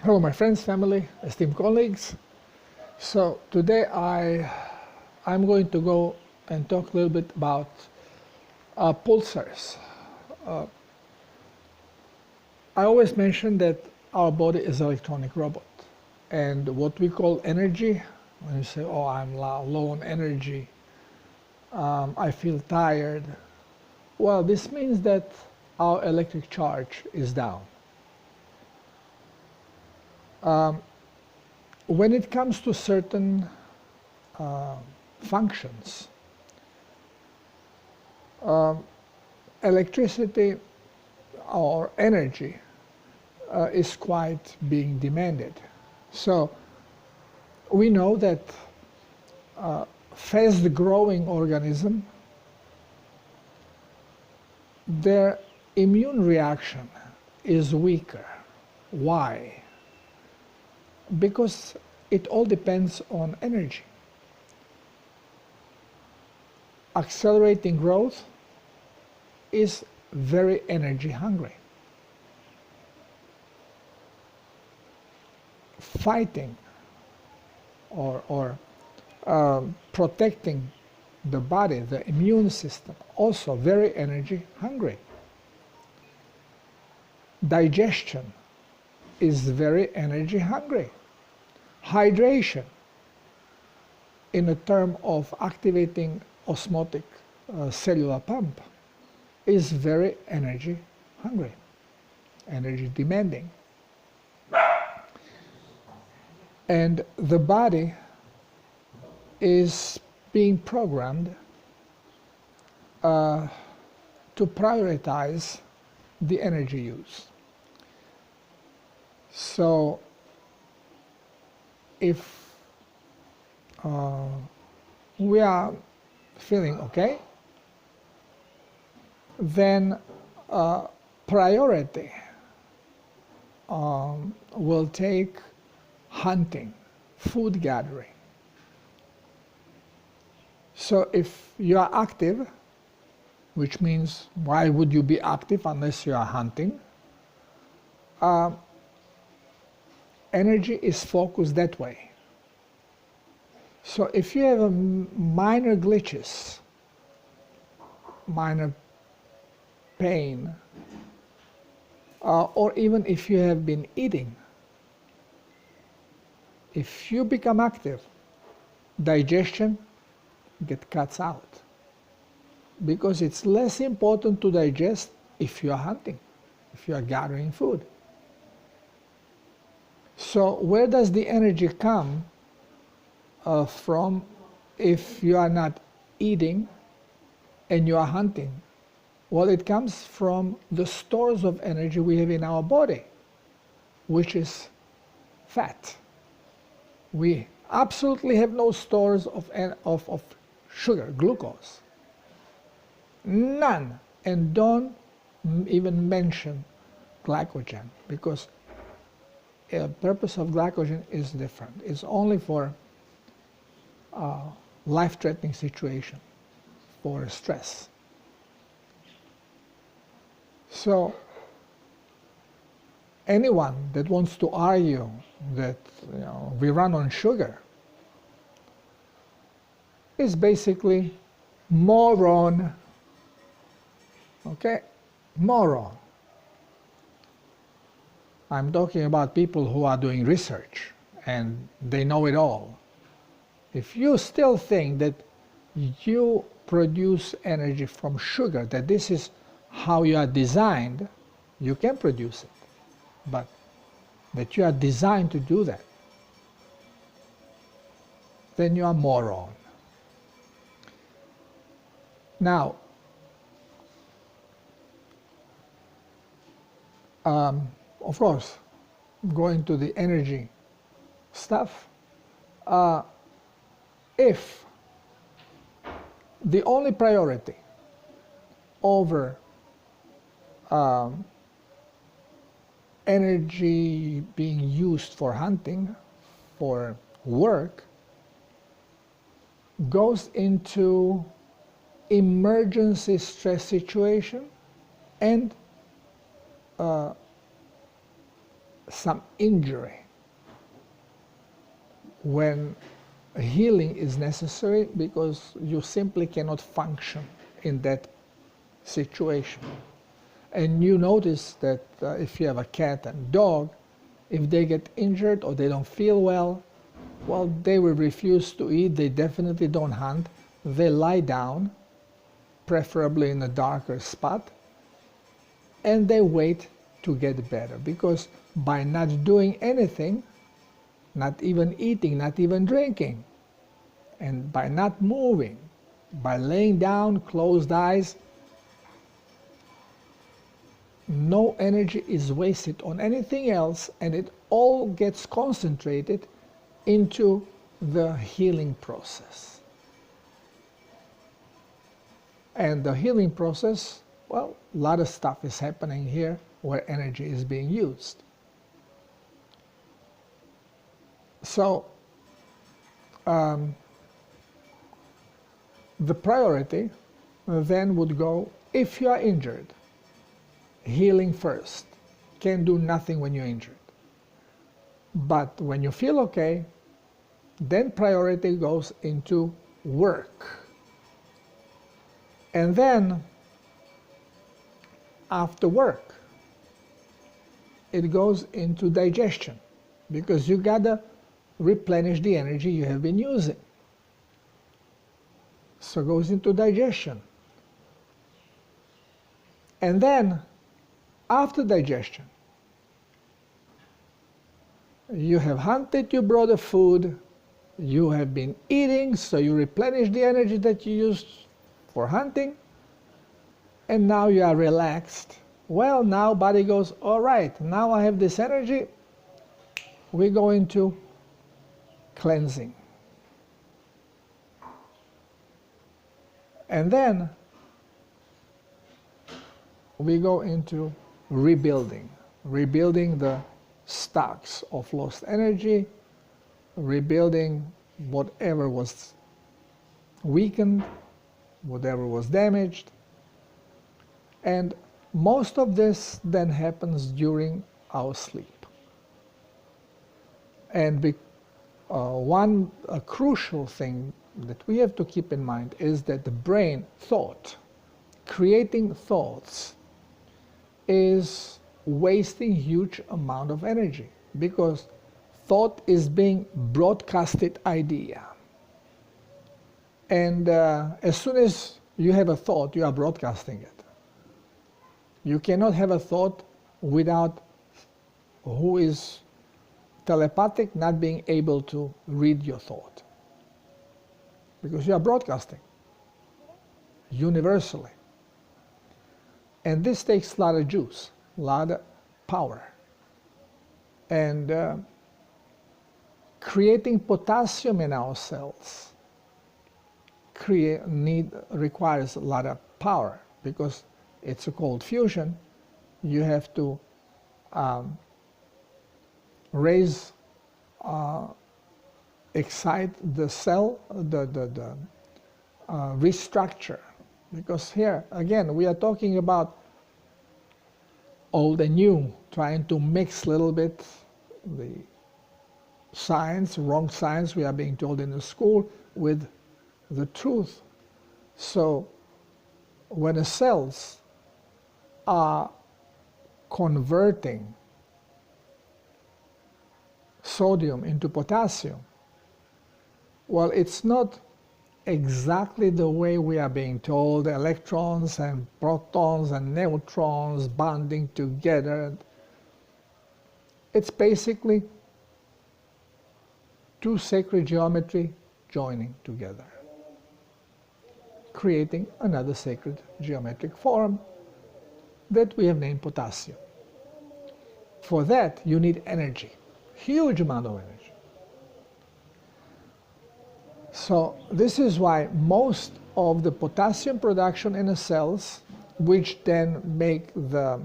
Hello, my friends, family, esteemed colleagues. So today I'm going to go and talk a little bit about pulsars. I always mention that our body is an electronic robot, and what we call energy, when you say, "Oh, I'm low on energy, I feel tired," well, this means that our electric charge is down. When it comes to certain functions, electricity or energy is quite being demanded. So we know that fast-growing organism, their immune reaction is weaker. Why? Because it all depends on energy. Accelerating growth is very energy hungry. Fighting or protecting the body, the immune system, also very energy hungry. Digestion is very energy hungry. Hydration, in a term of activating osmotic cellular pump, is very energy hungry, energy demanding. And the body is being programmed to prioritize the energy use. So if we are feeling okay, then priority will take hunting, food gathering. So if you are active, which means why would you be active unless you are hunting? Energy is focused that way. So if you have minor glitches, minor pain, or even if you have been eating, if you become active, digestion cuts out, because it's less important to digest if you are hunting, if you are gathering food. So where does the energy come from if you are not eating and you are hunting? Well, it comes from the stores of energy we have in our body, which is fat. We absolutely have no stores of sugar, glucose. None. And don't even mention glycogen, because the purpose of glycogen is different. It's only for life-threatening situation, for stress. So anyone that wants to argue that we run on sugar is basically moron. Okay? Moron. I'm talking about people who are doing research and they know it all. If you still think that you produce energy from sugar, that this is how you are designed, you can produce it. But that you are designed to do that, then you are moron. Now, of course, going to the energy stuff, if the only priority over energy being used for hunting, for work, goes into emergency stress situation and some injury, when healing is necessary because you simply cannot function in that situation. And you notice that if you have a cat and dog, if they get injured or they don't feel well, they will refuse to eat, they definitely don't hunt, they lie down, preferably in a darker spot, and they wait to get better, because by not doing anything, not even eating, not even drinking, and by not moving, by laying down, closed eyes, no energy is wasted on anything else, and it all gets concentrated into the healing process. And the healing process, a lot of stuff is happening here where energy is being used. So the priority then would go, if you are injured, healing first. Can't do nothing when you're injured. But when you feel okay, then priority goes into work. And then after work, it goes into digestion, because you gotta replenish the energy you have been using. So it goes into digestion. And then after digestion, you have hunted, you brought the food, you have been eating, so you replenish the energy that you used for hunting, and now you are relaxed. Now body goes, all right, now I have this energy, we go into cleansing. And then we go into rebuilding the stocks of lost energy, rebuilding whatever was weakened, whatever was damaged. And most of this then happens during our sleep. And one crucial thing that we have to keep in mind is that the brain thought, creating thoughts, is wasting huge amount of energy, because thought is being broadcasted idea. And as soon as you have a thought, you are broadcasting it. You cannot have a thought without who is telepathic not being able to read your thought, because you are broadcasting universally. And this takes a lot of juice, a lot of power. And creating potassium in our cells requires a lot of power, because it's a cold fusion. You have to excite the cell, restructure. Because here, again, we are talking about old and new, trying to mix a little bit the science, wrong science we are being told in the school, with the truth. So when the cells are converting sodium into potassium, it's not exactly the way we are being told, electrons and protons and neutrons bonding together. It's basically two sacred geometry joining together, creating another sacred geometric form that we have named potassium. For that, you need energy, huge amount of energy. So this is why most of the potassium production in the cells, which then make the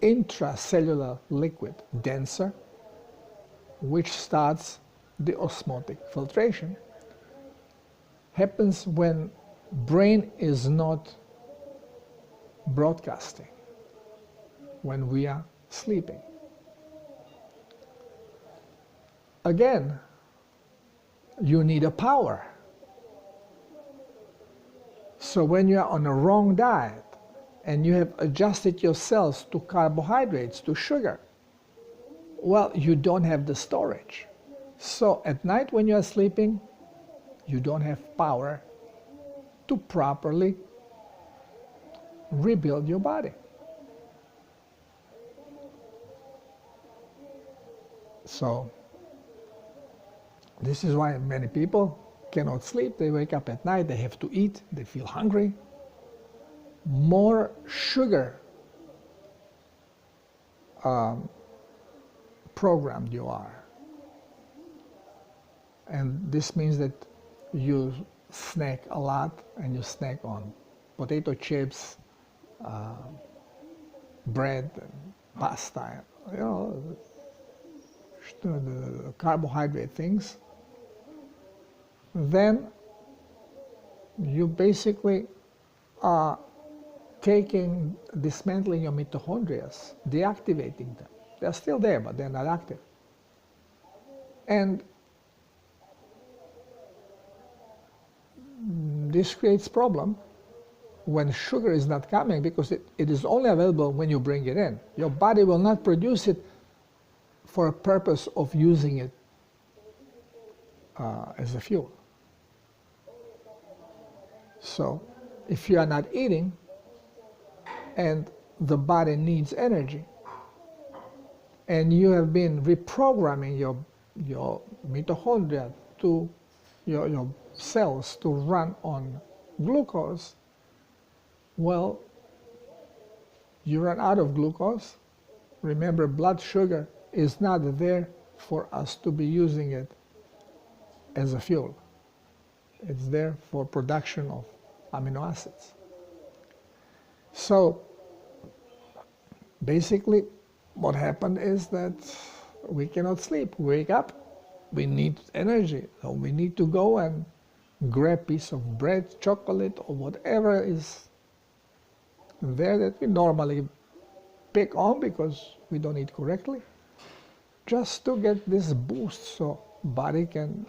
intracellular liquid denser, which starts the osmotic filtration, happens when brain is not broadcasting, when we are sleeping. again, you need a power. So when you are on a wrong diet and you have adjusted your cells to carbohydrates, to sugar, well, you don't have the storage. So at night when you are sleeping, you don't have power to properly rebuild your body. So this is why many people cannot sleep. They wake up at night, they have to eat, they feel hungry. More sugar programmed you are. And this means that you snack a lot, and you snack on potato chips, bread, and pasta, you know, the carbohydrate things. Then you basically are dismantling your mitochondria, deactivating them. They're still there, but they're not active. And this creates problem when sugar is not coming, because it is only available when you bring it in. Your body will not produce it for a purpose of using it as a fuel. So if you are not eating and the body needs energy, and you have been reprogramming your mitochondria to your cells to run on glucose, well, you run out of glucose. Remember, blood sugar is not there for us to be using it as a fuel. It's there for production of amino acids. So basically what happened is that we cannot sleep. We wake up, we need energy, so we need to go and grab a piece of bread, chocolate, or whatever is there that we normally pick on because we don't eat correctly, just to get this boost so body can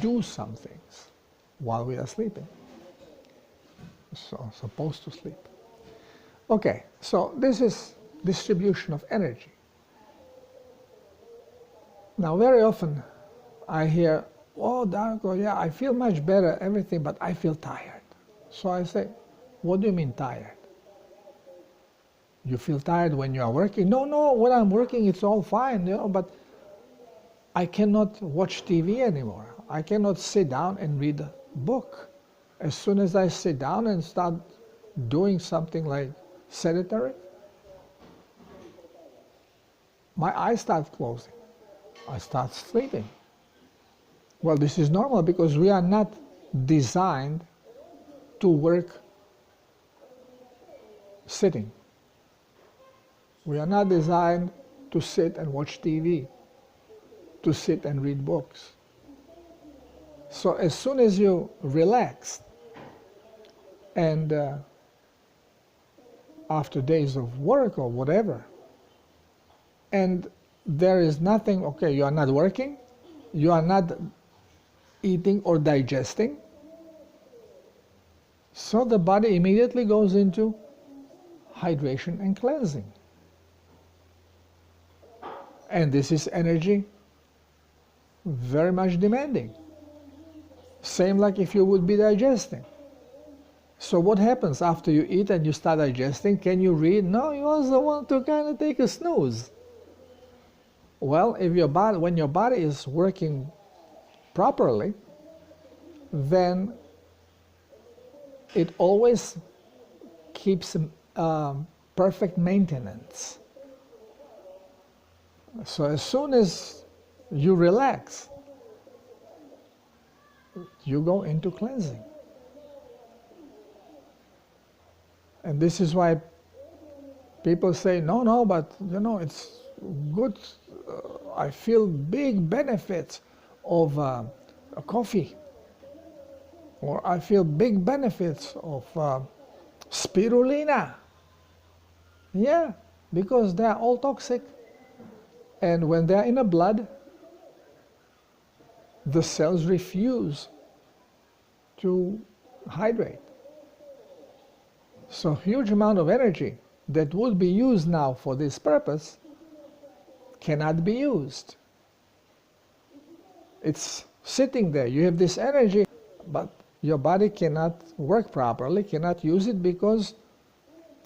do some things while we are sleeping. So supposed to sleep. Okay, so this is distribution of energy. Now very often I hear, oh Darko, yeah, I feel much better, everything, but I feel tired. So I say, what do you mean tired? You feel tired when you are working? No, when I'm working it's all fine, you know, but I cannot watch TV anymore. I cannot sit down and read a book. As soon as I sit down and start doing something like sedentary, my eyes start closing. I start sleeping. Well, this is normal because we are not designed to work sitting. We are not designed to sit and watch TV, to sit and read books. So as soon as you relax, and after days of work or whatever, and there is nothing, okay, you are not working, you are not eating or digesting, so the body immediately goes into hydration and cleansing. And this is energy very much demanding. Same like if you would be digesting. So what happens after you eat and you start digesting? Can you read? No, you also want to kind of take a snooze. Well, if your body, when your body is working properly, then it always keeps perfect maintenance. So as soon as you relax, you go into cleansing. And this is why people say, no, but you know, it's good. I feel big benefits of coffee. Or I feel big benefits of spirulina. Yeah, because they are all toxic. And when they are in the blood, the cells refuse to hydrate. So huge amount of energy that would be used now for this purpose cannot be used. It's sitting there. You have this energy, but your body cannot work properly, cannot use it because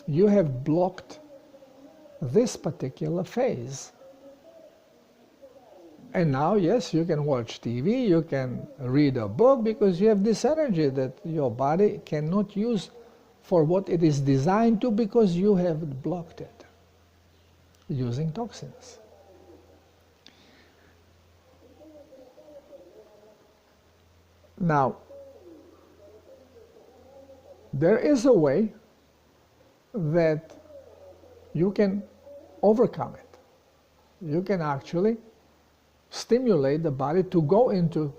you have blocked this particular phase. And now, yes, you can watch TV, you can read a book because you have this energy that your body cannot use for what it is designed to because you have blocked it using toxins. Now, there is a way that you can overcome it. You can actually stimulate the body to go into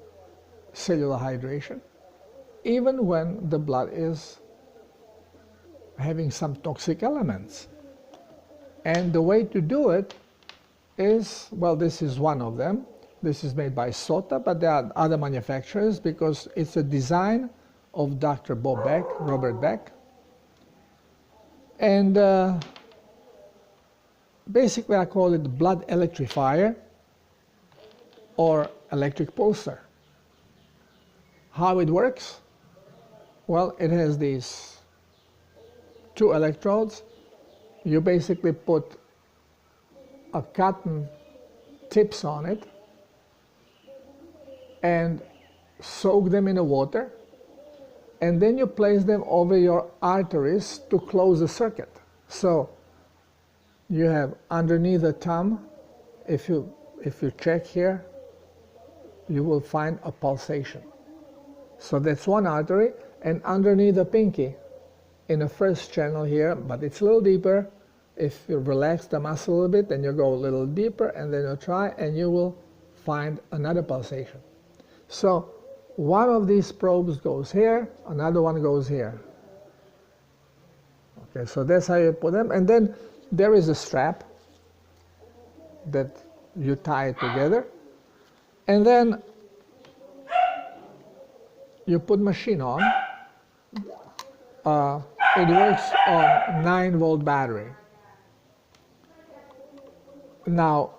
cellular hydration even when the blood is having some toxic elements. And the way to do it is, well, this is one of them. This is made by SOTA, but there are other manufacturers because it's a design of Dr. Robert Beck. And basically I call it blood electrifier or electric pulsar. How it works? Well, it has these two electrodes. You basically put a cotton tips on it and soak them in the water, and then you place them over your arteries to close the circuit. So you have underneath the thumb, if you check here, you will find a pulsation. So that's one artery, and underneath the pinky, in the first channel here, but it's a little deeper. If you relax the muscle a little bit, then you go a little deeper, and then you try, and you will find another pulsation. So one of these probes goes here, another one goes here. Okay, so that's how you put them. And then there is a strap that you tie together, and then you put machine on. It works on 9-volt battery. Now,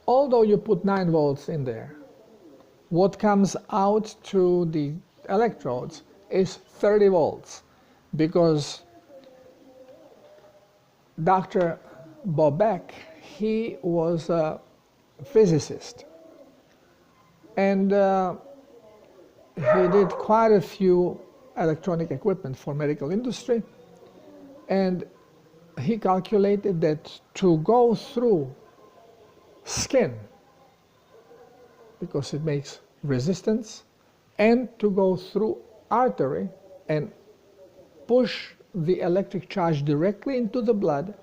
although you put 9 volts in there, what comes out to the electrodes is 30 volts because Dr. Bobek, he was a physicist, and he did quite a few electronic equipment for medical industry, and he calculated that to go through skin, because it makes resistance, and to go through artery and push the electric charge directly into the blood,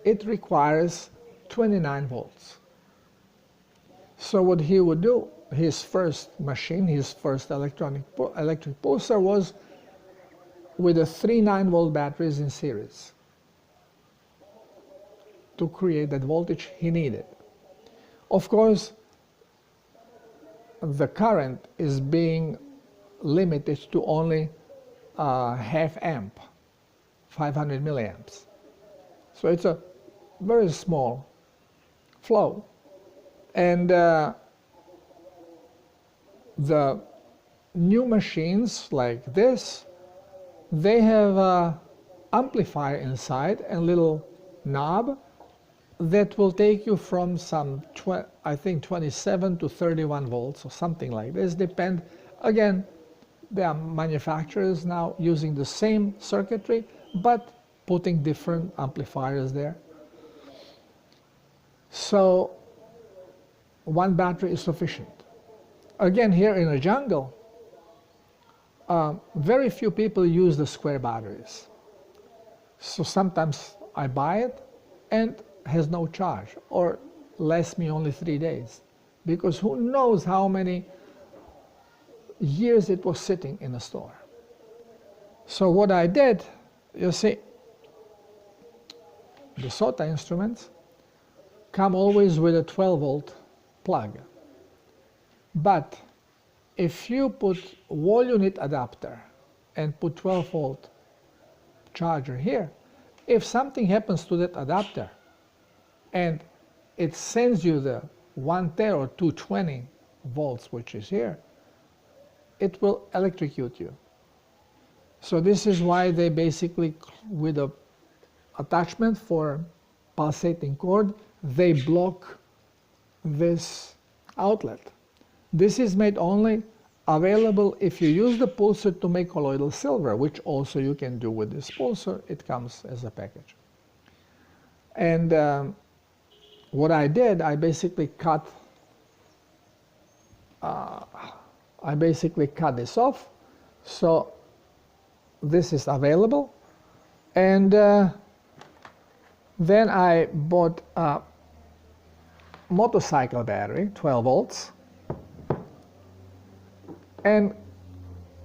it requires 29 volts. So what he would do, his first machine, his first electric pulsar was with a 3 9-volt batteries in series to create that voltage he needed. Of course, the current is being limited to only half amp, 500 milliamps. So it's a very small flow. And the new machines like this, they have an amplifier inside and little knob that will take you from some, I think 27 to 31 volts or something like this. Depend. Again, there are manufacturers now using the same circuitry but putting different amplifiers there. So one battery is sufficient. Again, here in the jungle, very few people use the square batteries. So sometimes I buy it and has no charge, or lasts me only 3 days, because who knows how many years it was sitting in a store. So what I did, you see, the SOTA instruments come always with a 12-volt plug. But if you put wall unit adapter and put 12-volt charger here, if something happens to that adapter and it sends you the 110 or 220 volts, which is here, it will electrocute you. So this is why they basically, with a attachment for pulsating cord, they block this outlet. This is made only available if you use the pulsar to make colloidal silver, which also you can do with this pulsar. It comes as a package. And what I did, I basically cut this off. So this is available. And then I bought a motorcycle battery, 12 volts, and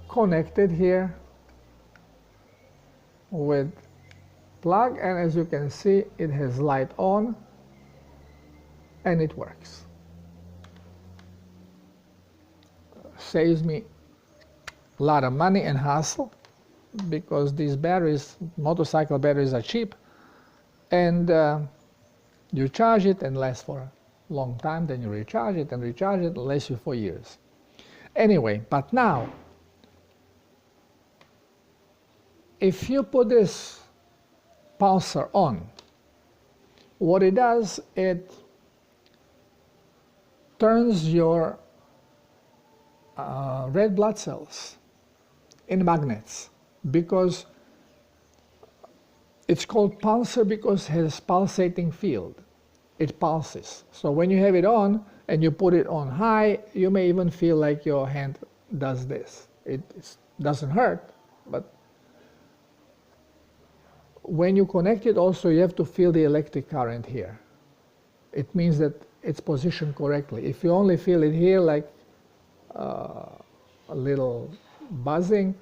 connected here with plug, and as you can see, it has light on and it works. Saves me a lot of money and hassle, because these batteries, motorcycle batteries, are cheap, and you charge it and lasts for a long time, then you recharge it and recharge it, lasts you for years. Anyway, but now, if you put this pulsar on, what it does, it turns your red blood cells in magnets, because it's called pulsar because it has pulsating field. It pulses. So when you have it on and you put it on high, you may even feel like your hand does this. It doesn't hurt, but when you connect it also, you have to feel the electric current here. It means that it's positioned correctly. If you only feel it here, like a little buzzing,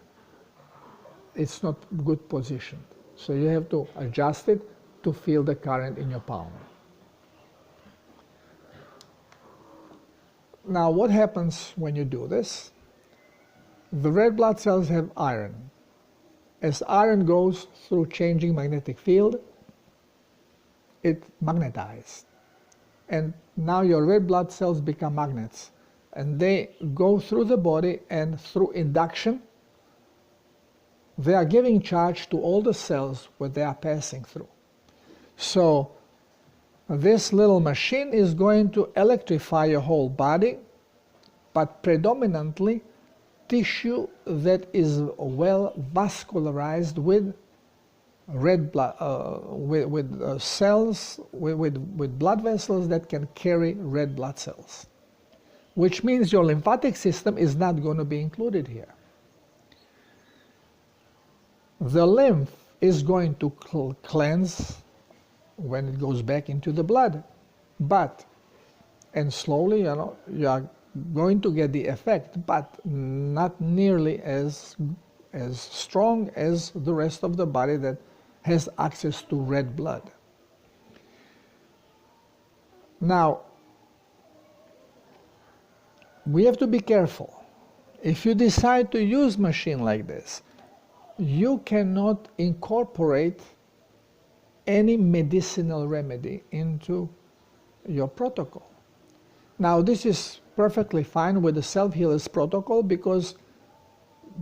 it's not good position. So you have to adjust it to feel the current in your palm. Now, what happens when you do this? The red blood cells have iron. As iron goes through changing magnetic field, it magnetizes. And now your red blood cells become magnets. And they go through the body, and through induction, they are giving charge to all the cells where they are passing through. So this little machine is going to electrify your whole body, but predominantly tissue that is well vascularized with red blood, cells, with blood vessels that can carry red blood cells, which means your lymphatic system is not going to be included here. The lymph is going to cleanse when it goes back into the blood, and slowly, you are going to get the effect, but not nearly as strong as the rest of the body that has access to red blood. Now, we have to be careful. If you decide to use machine like this, you cannot incorporate any medicinal remedy into your protocol. Now, this is perfectly fine with the self-healers protocol, because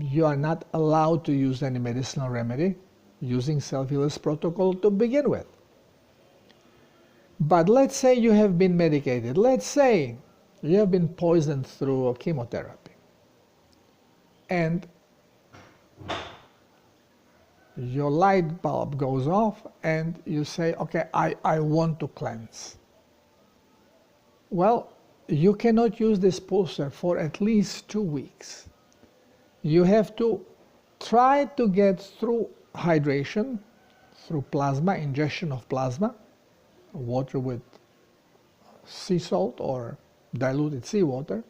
you are not allowed to use any medicinal remedy using self-healers protocol to begin with. But let's say you have been medicated. Let's say you have been poisoned through a chemotherapy, and your light bulb goes off and you say, okay, I want to cleanse. Well, you cannot use this pulsar for at least 2 weeks. You have to try to get through hydration, through plasma, ingestion of plasma, water with sea salt or diluted seawater,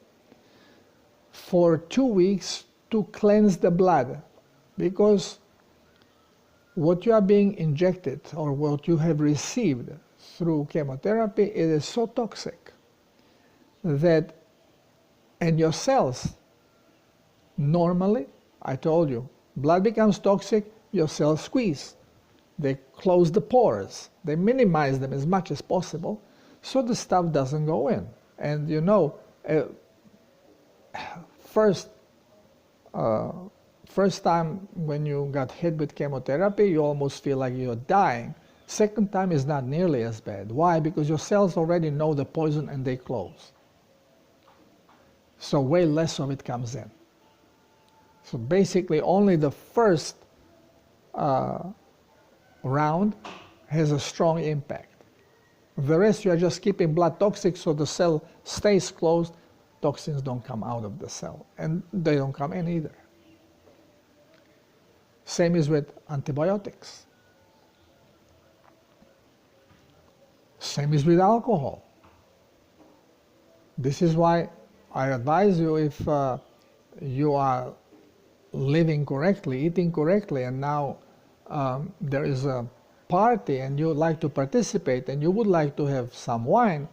for 2 weeks to cleanse the blood, because what you are being injected or what you have received through chemotherapy, it is so toxic that And your cells, normally, I told you, blood becomes toxic, your cells squeeze. They close the pores. They minimize them as much as possible so the stuff doesn't go in. And you know, first time when you got hit with chemotherapy, you almost feel like you're dying. Second time is not nearly as bad. Why? Because your cells already know the poison and they close. So way less of it comes in. So basically only the first round has a strong impact. The rest you are just keeping blood toxic so the cell stays closed, toxins don't come out of the cell and they don't come in either. Same is with antibiotics. Same is with alcohol. This is why I advise you, if you are living correctly, eating correctly, and now there is a party and you would like to participate and you would like to have some wine,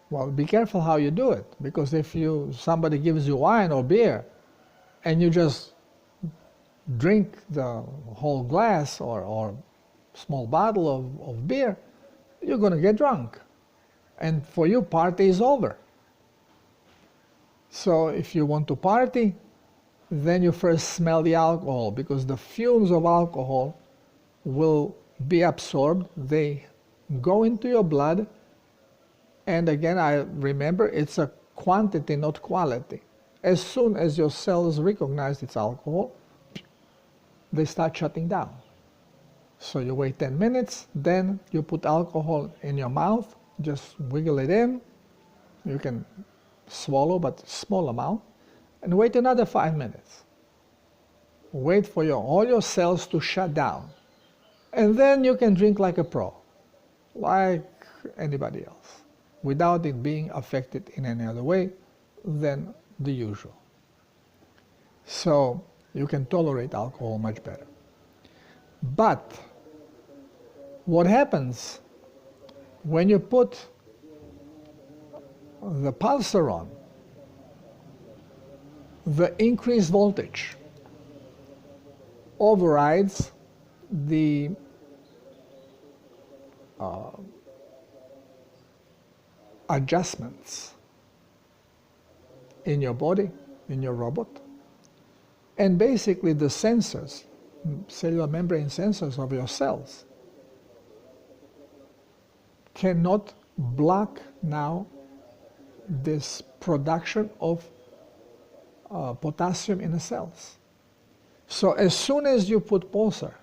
well, be careful how you do it, because if somebody gives you wine or beer and you just drink the whole glass or small bottle of beer, you're going to get drunk. And for you, party is over. So if you want to party, then you first smell the alcohol, because the fumes of alcohol will be absorbed. They go into your blood. And again, I remember, it's a quantity, not quality. As soon as your cells recognize it's alcohol, they start shutting down. So you wait 10 minutes, then you put alcohol in your mouth, just wiggle it in. You can swallow, but small amount, and wait another 5 minutes. Wait for all your cells to shut down. And then you can drink like a pro, like anybody else, without it being affected in any other way than the usual. So you can tolerate alcohol much better. But what happens when you put the pulsar on, the increased voltage overrides the adjustments in your body, in your robot, and basically the sensors, cellular membrane sensors of your cells, cannot block now this production of potassium in the cells. So as soon as you put pulsar,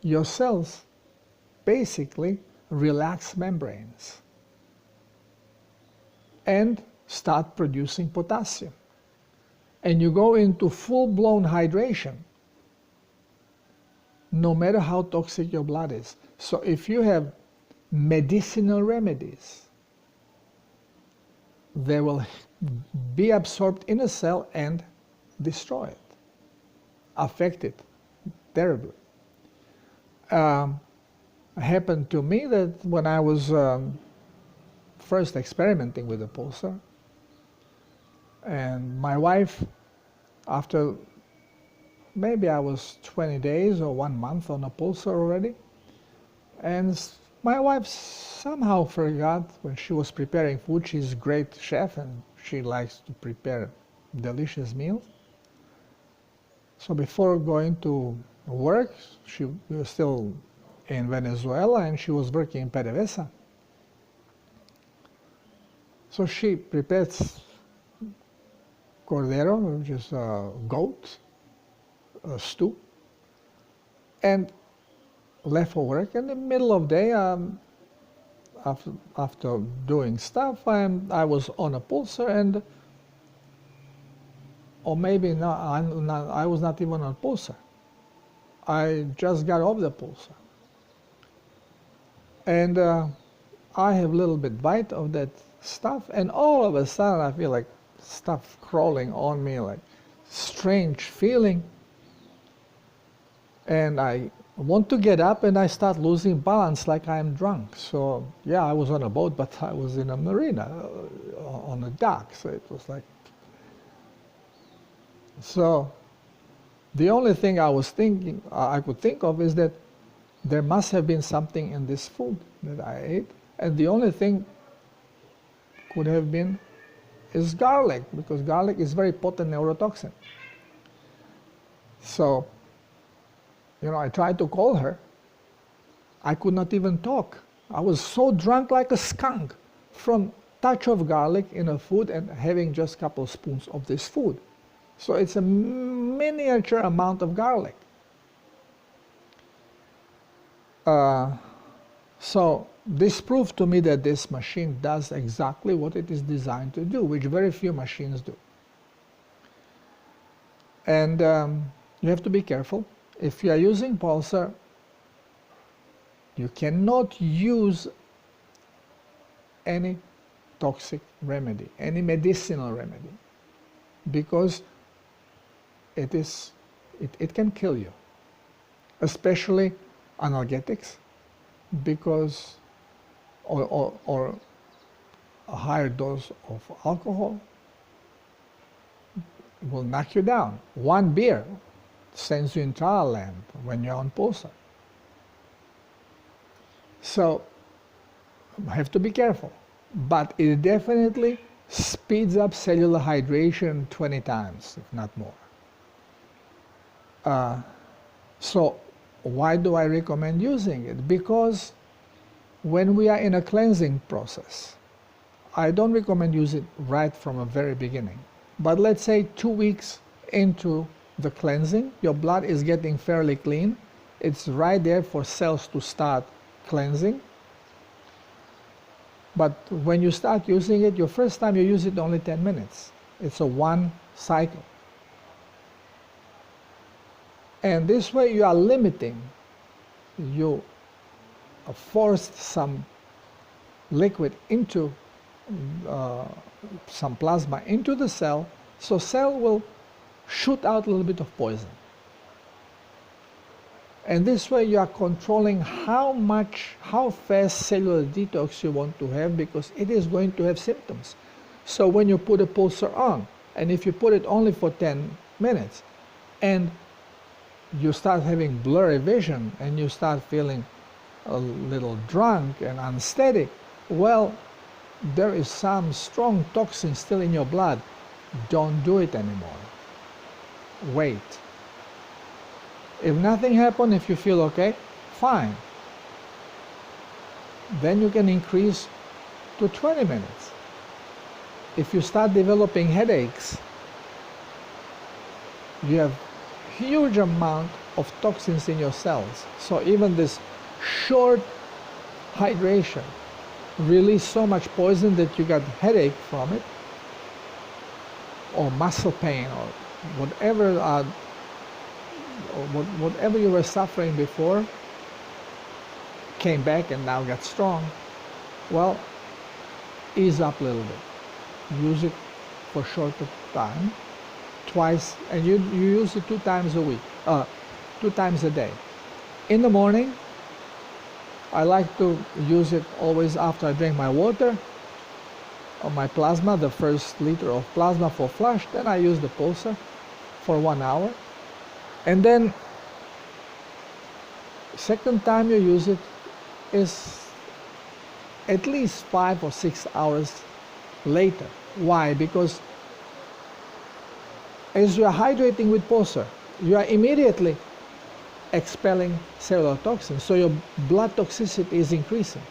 your cells basically relax membranes and start producing potassium. And you go into full-blown hydration, no matter how toxic your blood is. So if you have medicinal remedies, they will be absorbed in a cell and destroy it, affect it terribly. It happened to me that when I was first experimenting with the pulsar, and my wife, after maybe I was 20 days or 1 month on a pulsar already, and my wife somehow forgot when she was preparing food. She's a great chef and she likes to prepare delicious meals. So before going to work, we were still in Venezuela and she was working in PDVSA. So she prepared cordero, which is a goat, a stew, and left for work. In the middle of the day, after doing stuff, I was on a pulsar, and or maybe not, I was not even on pulsar. I just got off the pulsar. And I have a little bit bite of that stuff, and all of a sudden I feel like stuff crawling on me, like strange feeling. And I I want to get up and I start losing balance like I am drunk. So yeah, I was on a boat, but I was in a marina on a dock. So it was like, so the only thing I was thinking, I could think of is that there must have been something in this food that I ate. And the only thing could have been is garlic, because garlic is very potent neurotoxin. So, you know, I tried to call her. I could not even talk. I was so drunk like a skunk from touch of garlic in a food and having just a couple of spoons of this food. So it's a miniature amount of garlic. So this proved to me that this machine does exactly what it is designed to do, which very few machines do. And you have to be careful. If you are using pulsar, you cannot use any toxic remedy, any medicinal remedy, because it can kill you, especially analgesics, because or a higher dose of alcohol will knock you down. One beer sends you in trial land when you're on pulsar. So you have to be careful, but it definitely speeds up cellular hydration 20 times, if not more. So why do I recommend using it? Because when we are in a cleansing process, I don't recommend using it right from the very beginning. But let's say 2 weeks into the cleansing, your blood is getting fairly clean. It's right there for cells to start cleansing. But when you start using it, your first time you use it only 10 minutes. It's a one cycle. And this way you are limiting, you forced some liquid into some plasma into the cell, so cell will shoot out a little bit of poison. And this way you are controlling how fast cellular detox you want to have, because it is going to have symptoms. So when you put a pulsar on, and if you put it only for 10 minutes, and you start having blurry vision, and you start feeling a little drunk and unsteady, well, there is some strong toxin still in your blood. Don't do it anymore. Wait. If nothing happened, if you feel okay, fine. Then you can increase to 20 minutes. If you start developing headaches, you have huge amount of toxins in your cells. So even this short hydration release so much poison that you got headache from it, or muscle pain, or whatever you were suffering before came back and now got strong. Well, ease up a little bit. Use it for shorter time, twice, and you use it 2 times a week, 2 times a day. In the morning, I like to use it always after I drink my water or my plasma, the first liter of plasma for flush. Then I use the pulsar for 1 hour. And then second time you use it is at least 5 or 6 hours later. Why? Because as you are hydrating with pulsar, you are immediately expelling cellular toxins, so your blood toxicity is increasing.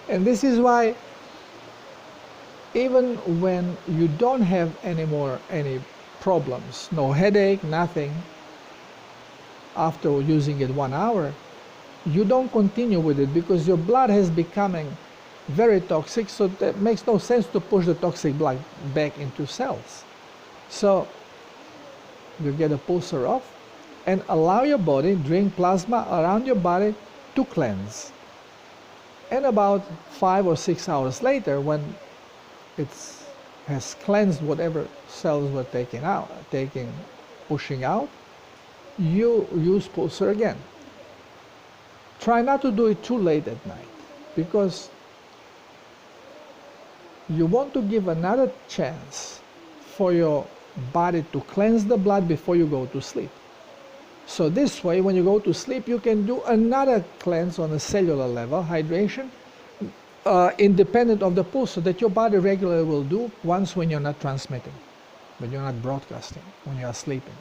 And this is why even when you don't have any problems, no headache, nothing, after using it 1 hour, you don't continue with it, because your blood has becoming very toxic, so that makes no sense to push the toxic blood back into cells. So you get a pulsar off and allow your body, drink plasma around your body to cleanse. And about 5 or 6 hours later, when it has cleansed whatever cells were pushing out, you use pulsar again. try not to do it too late at night, because you want to give another chance for your body to cleanse the blood before you go to sleep. So this way, when you go to sleep, you can do another cleanse on a cellular level, hydration, independent of the pulse, so that your body regularly will do once when you're not transmitting, when you're not broadcasting, when you are sleeping.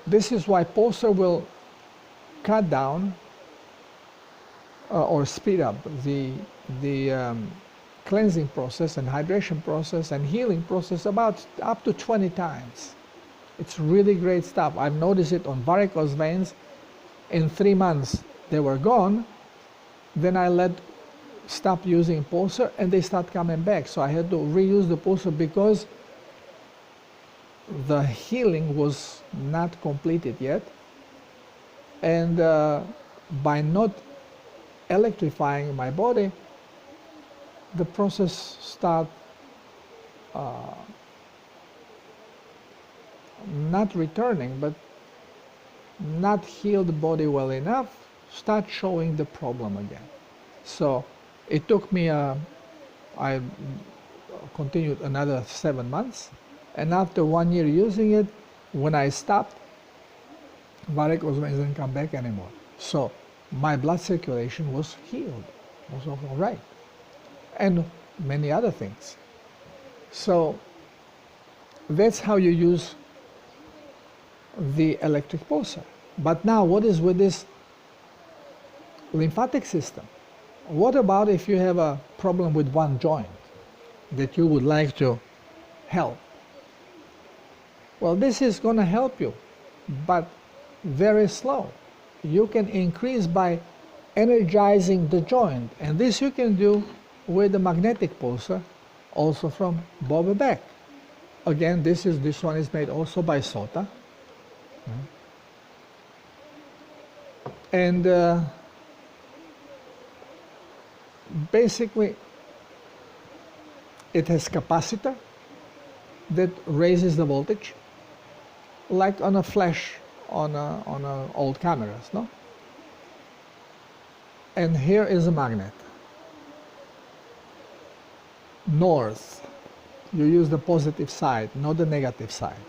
This is why pulsar will cut down or speed up the cleansing process and hydration process and healing process about up to 20 times. It's really great stuff. I've noticed it on varicose veins. In 3 months they were gone. Then I stopped using pulsar and they start coming back. So I had to reuse the pulsar because the healing was not completed yet. And by not electrifying my body, the process start not returning, but not heal the body well enough, start showing the problem again. So it took me, I continued another 7 months, and after 1 year using it, when I stopped, varicose veins didn't come back anymore. So my blood circulation was healed, was all right, and many other things. So that's how you use the electric pulsar. But now, what is with this lymphatic system? What about if you have a problem with one joint that you would like to help? Well, this is going to help you, but very slow. You can increase by energizing the joint, and this you can do with the magnetic pulsar, also from Bob Beck. Again, this one is made also by SOTA. And basically it has capacitor that raises the voltage, like on a flash on old cameras, no? And here is a magnet. North, you use the positive side, not the negative side.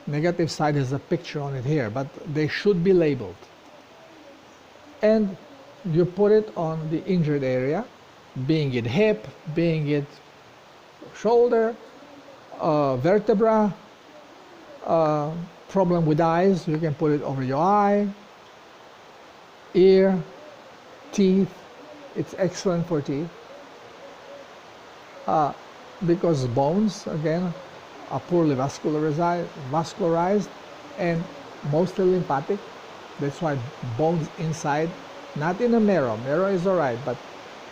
Negative side has a picture on it here, but they should be labeled. And you put it on the injured area, being it hip, being it shoulder, vertebra, problem with eyes, you can put it over your eye, ear, teeth. It's excellent for teeth. Because bones, again, are poorly vascularized and mostly lymphatic. That's why bones inside, not in the marrow. Marrow is all right, but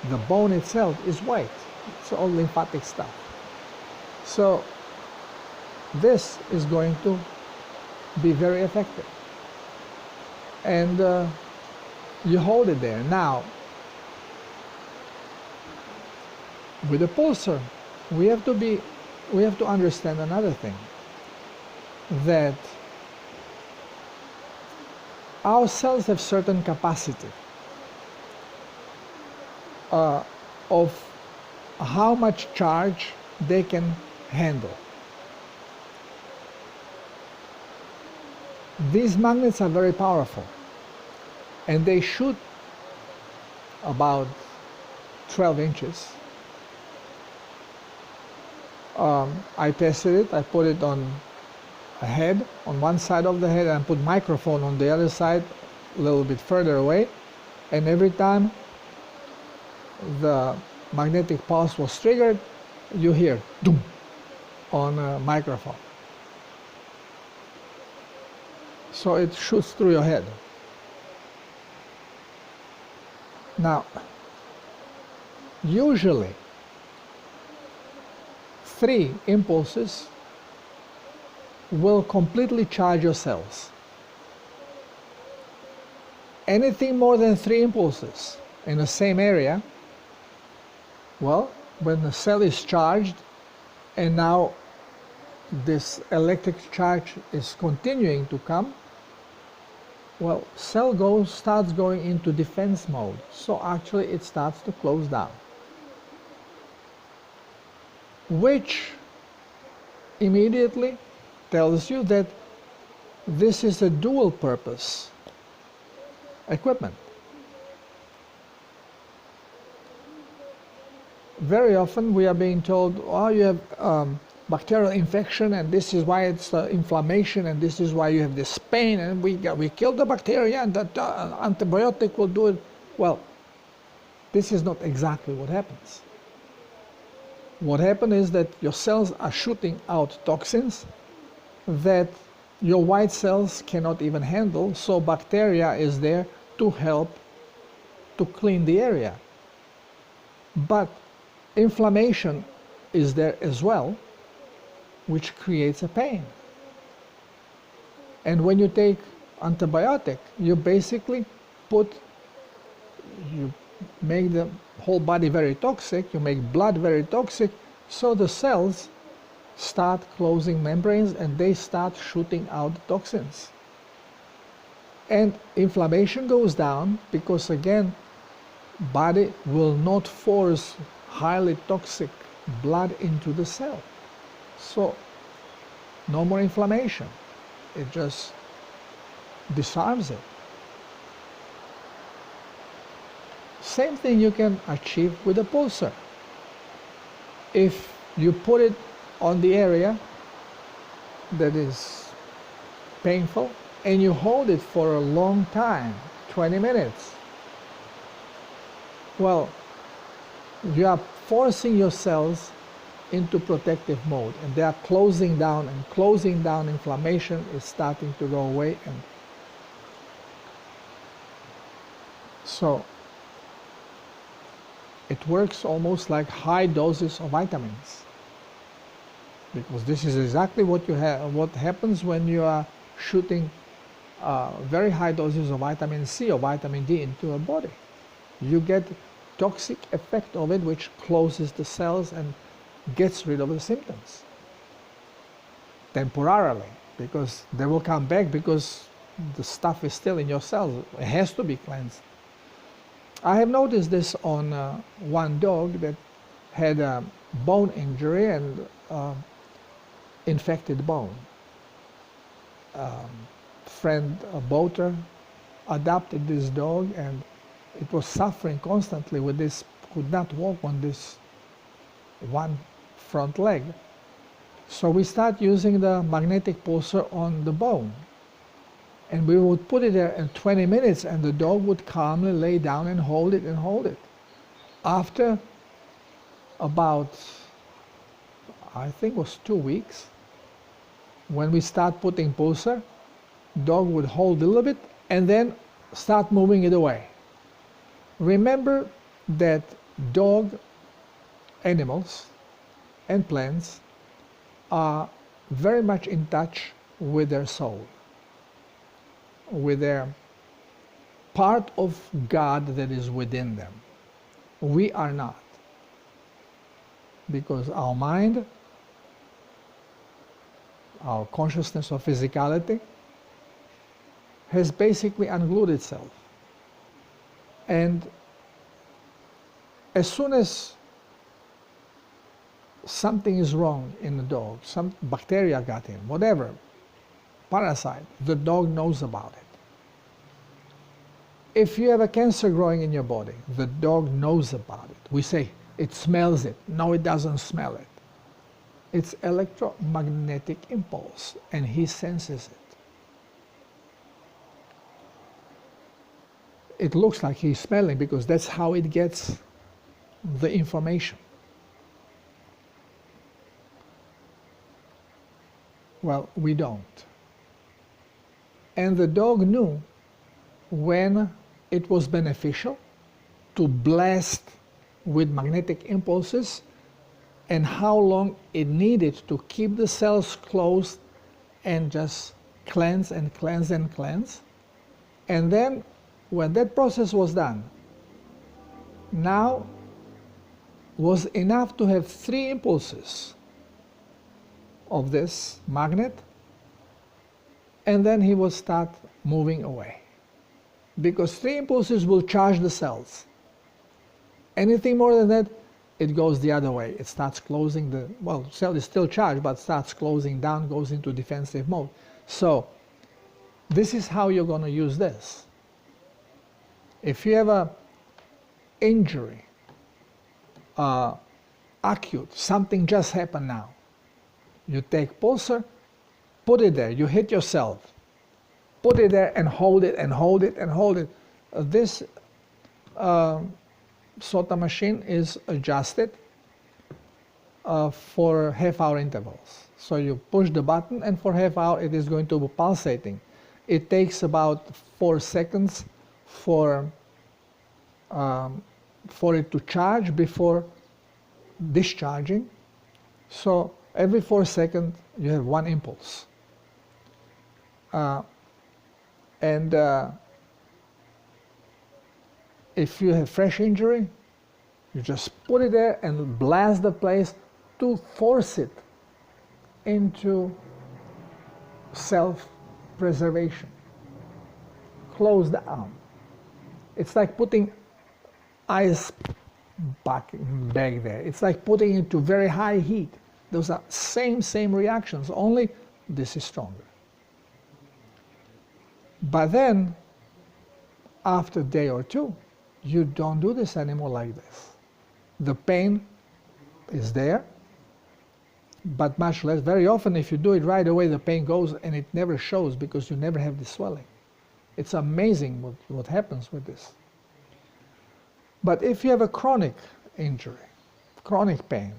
the bone itself is white. It's all lymphatic stuff. So this is going to be very effective. And you hold it there. Now, with the pulsar, we have to understand another thing, that our cells have certain capacity of how much charge they can handle. These magnets are very powerful, and they shoot about 12 inches. I tested it. I put it on a head, on one side of the head, and put microphone on the other side, a little bit further away. And every time the magnetic pulse was triggered, you hear doom on a microphone. So it shoots through your head. Now, usually 3 impulses will completely charge your cells. Anything more than 3 impulses in the same area, well, when the cell is charged, and now this electric charge is continuing to come, well, cell starts going into defense mode. So actually it starts to close down, which immediately tells you that this is a dual purpose equipment. Very often we are being told, oh, you have bacterial infection, and this is why it's inflammation, and this is why you have this pain, and we kill the bacteria, and that antibiotic will do it. Well, this is not exactly what happens. What happens is that your cells are shooting out toxins that your white cells cannot even handle, so bacteria is there to help to clean the area. But inflammation is there as well, which creates a pain. And when you take antibiotic, you basically you make the whole body very toxic, you make blood very toxic, so the cells start closing membranes and they start shooting out toxins. And inflammation goes down because, again, body will not force highly toxic blood into the cell. So no more inflammation. It just disarms it. Same thing you can achieve with a pulsar. If you put it on the area that is painful and you hold it for a long time, 20 minutes, well, you are forcing your cells into protective mode, and they are closing down, and closing down. Inflammation is starting to go away, and so it works almost like high doses of vitamins, because this is exactly what happens when you are shooting very high doses of vitamin C or vitamin D into a body. You get toxic effect of it, which closes the cells and gets rid of the symptoms temporarily, because they will come back because the stuff is still in your cells. It has to be cleansed. I have noticed this on one dog that had a bone injury and infected bone. A boater adopted this dog, and it was suffering constantly with this, could not walk on this one front leg. So we start using the magnetic pulsar on the bone, and we would put it there in 20 minutes, and the dog would calmly lay down and hold it and hold it. After about, I think it was 2 weeks, when we start putting pulsar, dog would hold a little bit and then start moving it away. Remember that dog, animals and plants are very much in touch with their soul, with their part of God that is within them. We are not, because our mind, our consciousness of physicality, has basically unglued itself. And as soon as something is wrong in the dog, some bacteria got in, whatever, parasite, the dog knows about it. If you have a cancer growing in your body, the dog knows about it. We say, it smells it. No, it doesn't smell it. It's electromagnetic impulse, and he senses it. It looks like he's smelling because that's how it gets the information. Well, we don't. And the dog knew when it was beneficial to blast with magnetic impulses and how long it needed to keep the cells closed and just cleanse and cleanse and cleanse. And then when that process was done, now was enough to have 3 impulses of this magnet, and then he will start moving away. Because 3 impulses will charge the cells. Anything more than that, it goes the other way. It starts closing the, well, cell is still charged, but starts closing down, goes into defensive mode. So this is how you're going to use this. If you have a injury, acute, something just happened now, you take pulsar, put it there, you hit yourself, put it there and hold it and hold it and hold it. This sort of machine is adjusted for half-hour intervals. So you push the button and for half hour it is going to be pulsating. It takes about 4 seconds for it to charge before discharging. So every 4 seconds you have 1 impulse. If you have fresh injury, you just put it there and blast the place to force it into self-preservation. Close down. It's like putting ice back there. It's like putting it to very high heat. Those are same reactions, only this is stronger. But then, after a day or two, you don't do this anymore like this. The pain is there, but much less. Very often, if you do it right away, the pain goes and it never shows because you never have the swelling. It's amazing what happens with this. But if you have a chronic injury, chronic pain,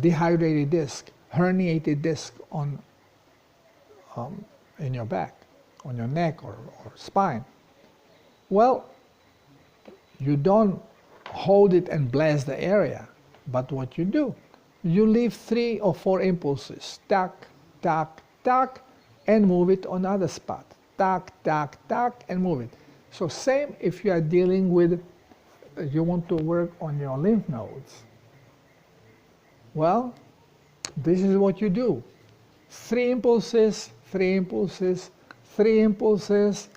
dehydrated disc, herniated disc in your back, on your neck or spine, well, you don't hold it and blast the area, but what you do, you leave 3 or 4 impulses, tack, tack, tack, and move it on other spot, tack, tack, tack, and move it. So same if you are dealing with, you want to work on your lymph nodes. Well, this is what you do. 3 impulses, 3 impulses, 3 impulses,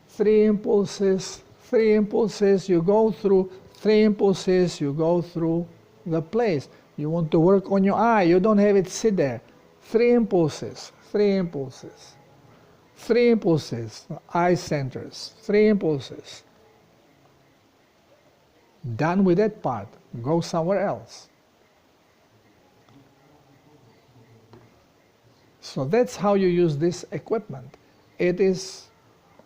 3 impulses, 3 impulses, you go through 3 impulses, you go through the place. You want to work on your eye, you don't have it sit there. 3 impulses, 3 impulses, 3 impulses, eye centers, 3 impulses. Done with that part, go somewhere else. So that's how you use this equipment. It is,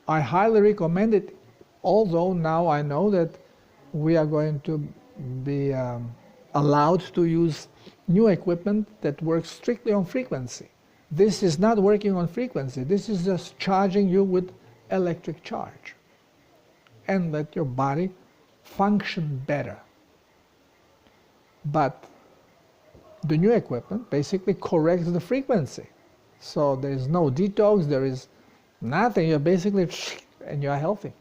I highly recommend it, although now I know that we are going to be allowed to use new equipment that works strictly on frequency. This is not working on frequency. This is just charging you with electric charge and let your body function better. But the new equipment basically corrects the frequency. So there is no detox, there is nothing. You're basically, and you are healthy.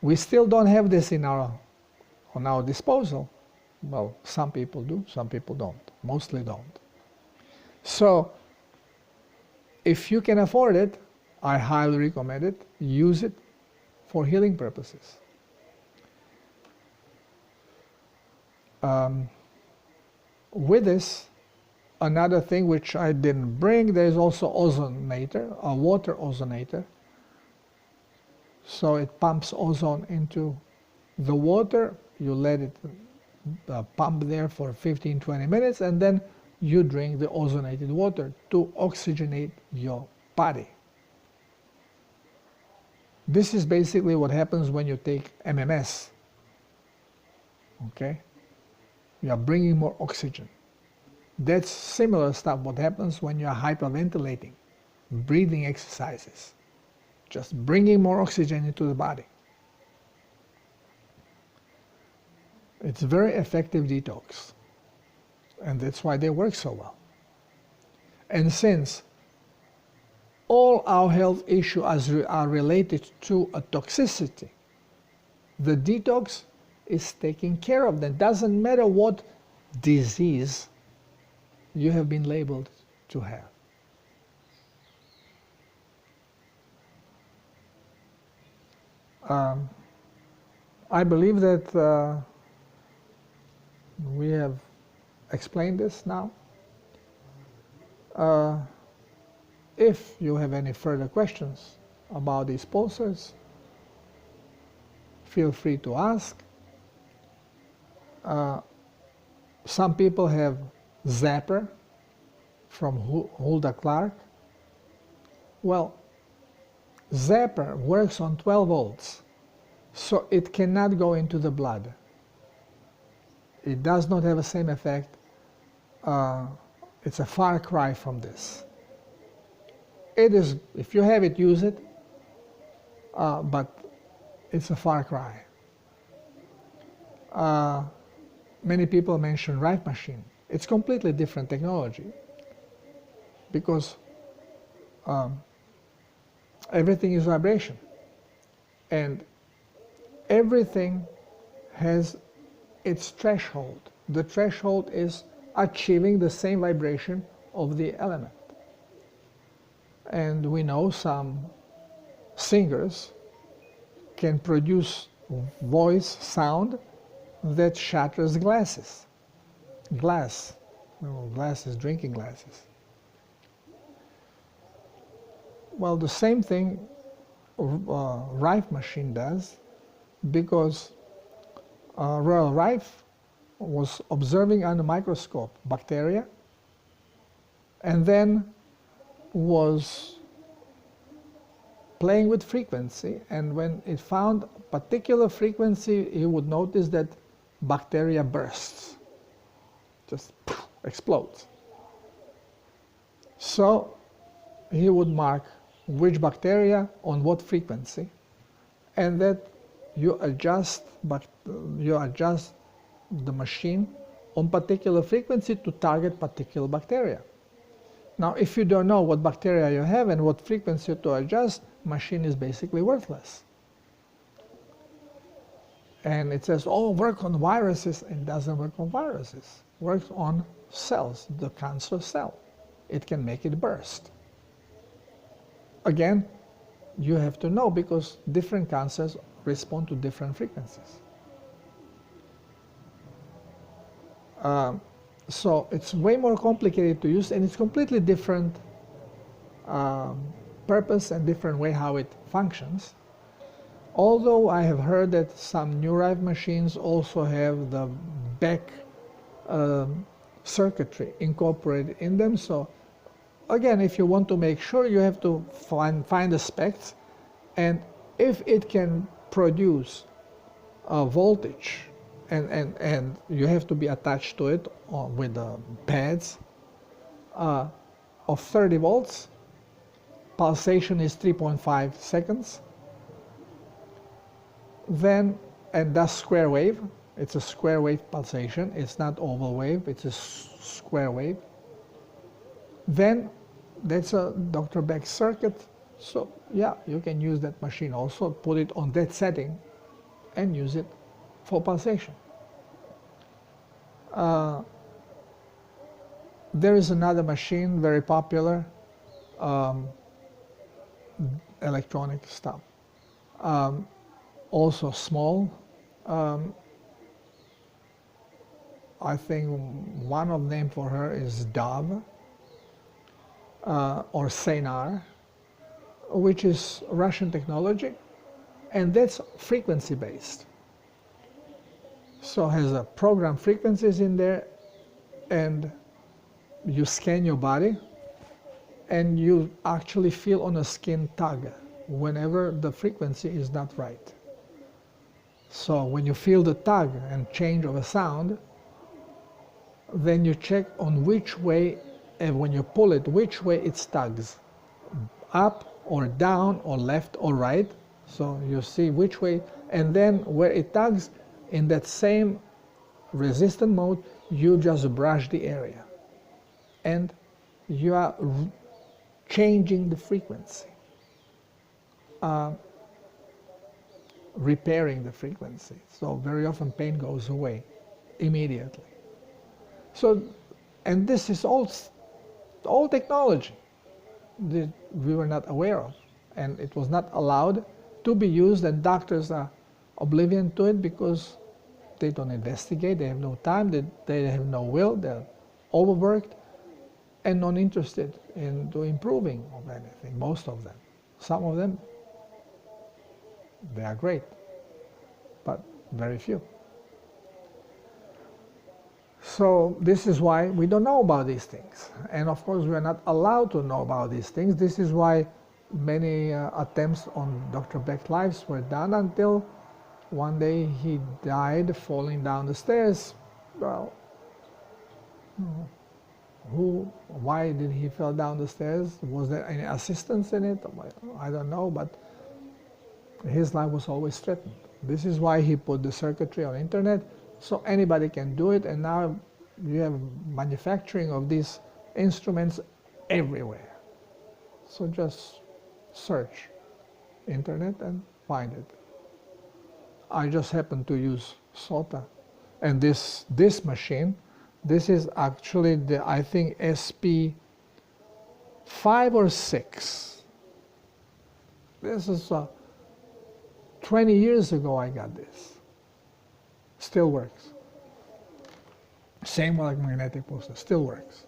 We still don't have this on our disposal. Well, some people do, some people don't. Mostly don't. So if you can afford it, I highly recommend it. Use it for healing purposes. With this, another thing which I didn't bring, there is also ozonator, a water ozonator. So it pumps ozone into the water, you let it pump there for 15-20 minutes, and then you drink the ozonated water to oxygenate your body. This is basically what happens when you take MMS. Okay? You are bringing more oxygen. That's similar stuff what happens when you are hyperventilating, breathing exercises. Just bringing more oxygen into the body. It's a very effective detox. And that's why they work so well. And since all our health issues are related to a toxicity, the detox is taking care of them. Doesn't matter what disease you have been labeled to have. I believe that we have explained this now. If you have any further questions about these pulsars, feel free to ask. Some people have Zapper from Hulda Clark. Well, Zapper works on 12 volts, so it cannot go into the blood. It does not have the same effect. It's a far cry from this. It is, if you have it, use it, but it's a far cry. Many people mention Rife machine. It's completely different technology because everything is vibration, and everything has its threshold. The threshold is achieving the same vibration of the element. And we know some singers can produce voice sound that shatters glasses. Glasses, drinking glasses. Well, the same thing Rife machine does, because Royal Rife was observing under microscope bacteria, and then was playing with frequency, and when it found a particular frequency, he would notice that bacteria bursts, just explodes. So he would mark which bacteria on what frequency, and that you adjust the machine on particular frequency to target particular bacteria. Now, if you don't know what bacteria you have and what frequency to adjust, machine is basically worthless. And it says, oh, work on viruses. It doesn't work on viruses. It works on cells, the cancer cell. It can make it burst. Again, you have to know, because different cancers respond to different frequencies. So it's way more complicated to use, and it's completely different purpose and different way how it functions. Although I have heard that some new Rife machines also have the back circuitry incorporated in them. So again, if you want to make sure, you have to find the specs, and if it can produce a voltage, and you have to be attached to it with the pads of 30 volts. Pulsation is 3.5 seconds. Then, and that's square wave. It's a square wave pulsation. It's not oval wave. It's a square wave. Then that's a Dr. Beck circuit. So yeah, you can use that machine also, put it on that setting and use it for pulsation. There is another machine, very popular, electronic stuff. Also small. I think one of them for her is Dove or Senar, which is Russian technology, and that's frequency based. So it has a program frequencies in there, and you scan your body, and you actually feel on a skin tug whenever the frequency is not right. So when you feel the tug and change of a sound, then you check on which way, and when you pull it, which way it tugs, up or down or left or right. So you see which way, and then where it tugs, in that same resistant mode, you just brush the area, and you are changing the frequency, repairing the frequency. So very often pain goes away immediately. So And this is all technology that we were not aware of. And it was not allowed to be used, and doctors are oblivion to it because they don't investigate, they have no time, they have no will, they're overworked and not interested in improving of anything, most of them. Some of them, they are great, but very few. So this is why we don't know about these things. And of course, we are not allowed to know about these things. This is why many attempts on Dr. Beck's lives were done until one day he died falling down the stairs. Well, why did he fall down the stairs? Was there any assistance in it? I don't know, but his life was always threatened. This is why he put the circuitry on the internet, so anybody can do it, and now you have manufacturing of these instruments everywhere. So just search internet and find it. I just happen to use SOTA. And this machine, this is actually the, I think, SP 5 or 6. This is 20 years ago I got this. Still works. Same electromagnetic pulse, still works.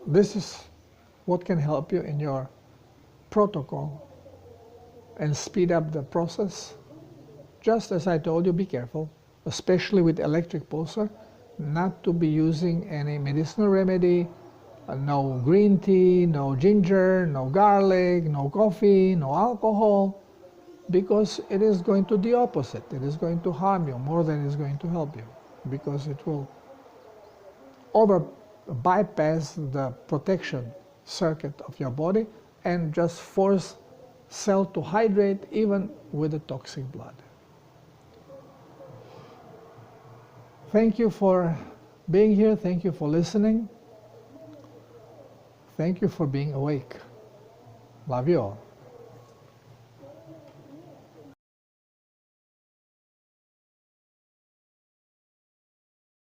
This is what can help you in your protocol and speed up the process. Just as I told you, be careful, especially with electric pulsar, not to be using any medicinal remedy, no green tea, no ginger, no garlic, no coffee, no alcohol, because it is going to do the opposite. It is going to harm you more than it is going to help you, because it will bypass the protection circuit of your body and just force cell to hydrate even with the toxic blood. Thank you for being here. Thank you for listening. Thank you for being awake. Love you all.